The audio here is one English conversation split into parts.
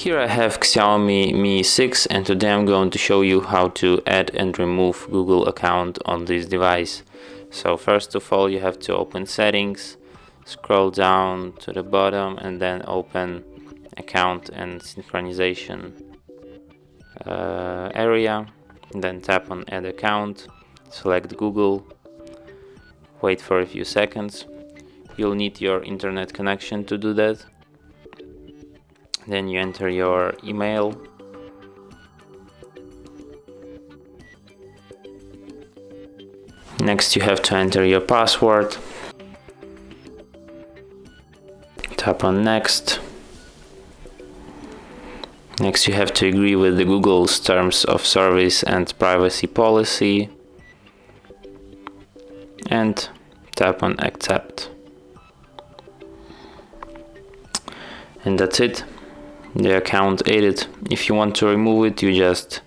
Here I have XIAOMI Mi 6 and today I'm going to show you how to add and remove Google account on this device. So first of all you have to open settings, scroll down to the bottom and then open account and synchronization area. Then tap on add account, select Google, wait for a few seconds. You'll need your internet connection to do that. Then you enter your email. Next you have to enter your password. Tap on next. Next you have to agree with the Google's terms of service and privacy policy. And tap on accept. And that's it. The account added. If you want to remove it, you just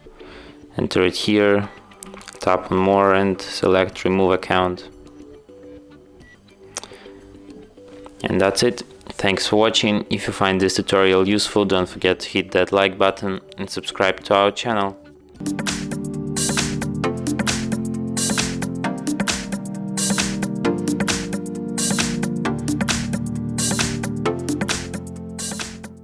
enter it here, tap on more and select remove account. And that's it. Thanks for watching. If you find this tutorial useful, don't forget to hit that like button and subscribe to our channel.